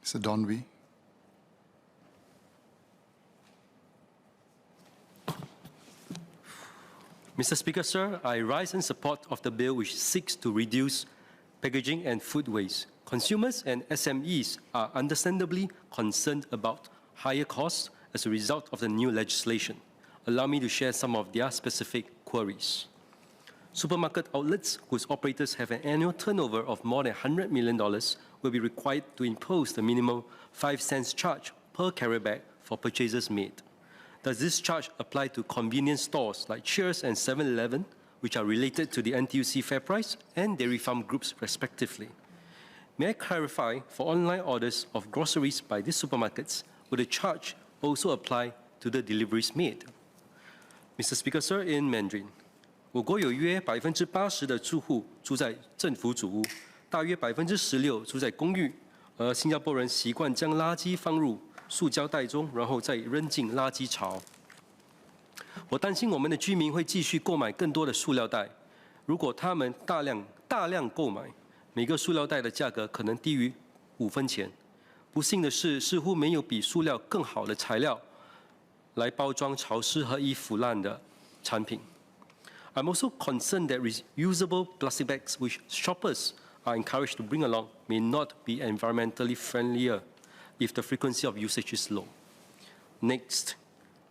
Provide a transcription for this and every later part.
Mr. Donwy. Mr. Speaker, sir, I rise in support of the bill which seeks to reduce packaging and food waste. Consumers and SMEs are understandably concerned about higher costs as a result of the new legislation. Allow me to share some of their specific queries. Supermarket outlets whose operators have an annual turnover of more than $100 million will be required to impose the minimum 5 cents charge per carrier bag for purchases made. Does this charge apply to convenience stores like Cheers and 7-Eleven, which are related to the NTUC Fair Price and Dairy Farm groups respectively? May I clarify, for online orders of groceries by these supermarkets, will the charge also apply to the deliveries made? Mr. Speaker, sir, in Mandarin. 我国有约80%的住户住在政府组屋，大约16%住在公寓，而新加坡人习惯将垃圾放入塑胶袋中，然后再扔进垃圾槽。我担心我们的居民会继续购买更多的塑料袋。如果他们大量购买，每个塑料袋的价格可能低于5分钱。不幸的是，似乎没有比塑料更好的材料来包装潮湿和易腐烂的产品。I'm also concerned that reusable plastic bags, which shoppers are encouraged to bring along, may not be environmentally friendlier if the frequency of usage is low. Next,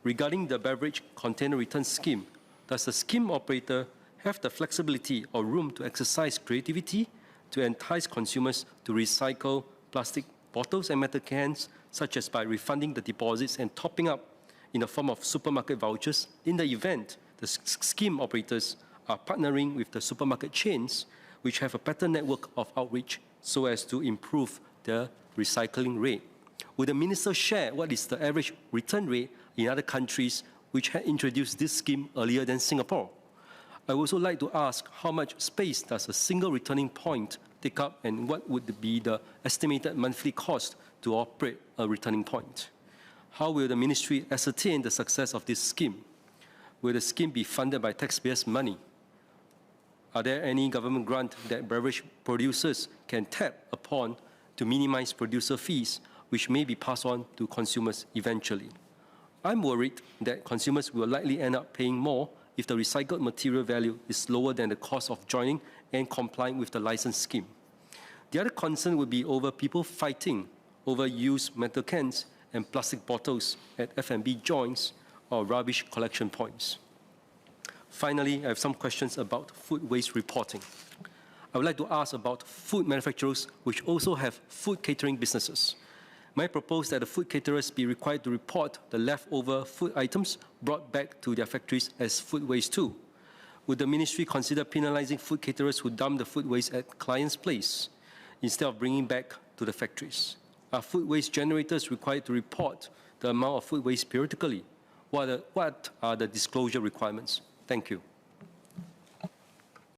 regarding the beverage container return scheme, does the scheme operator have the flexibility or room to exercise creativity to entice consumers to recycle plastic bottles and metal cans, such as by refunding the deposits and topping up in the form of supermarket vouchers in the event the scheme operators are partnering with the supermarket chains, which have a better network of outreach so as to improve the recycling rate? Would the minister share what is the average return rate in other countries which had introduced this scheme earlier than Singapore? I would also like to ask how much space does a single returning point take up and what would be the estimated monthly cost to operate a returning point? How will the ministry ascertain the success of this scheme? Will the scheme be funded by taxpayers' money? Are there any government grants that beverage producers can tap upon to minimize producer fees, which may be passed on to consumers eventually? I'm worried that consumers will likely end up paying more if the recycled material value is lower than the cost of joining and complying with the license scheme. The other concern would be over people fighting over used metal cans and plastic bottles at F&B joints or rubbish collection points. Finally, I have some questions about food waste reporting. I would like to ask about food manufacturers which also have food catering businesses. May I propose that the food caterers be required to report the leftover food items brought back to their factories as food waste too? Would the ministry consider penalizing food caterers who dump the food waste at clients' place instead of bringing back to the factories? Are food waste generators required to report the amount of food waste periodically? What are the disclosure requirements? Thank you.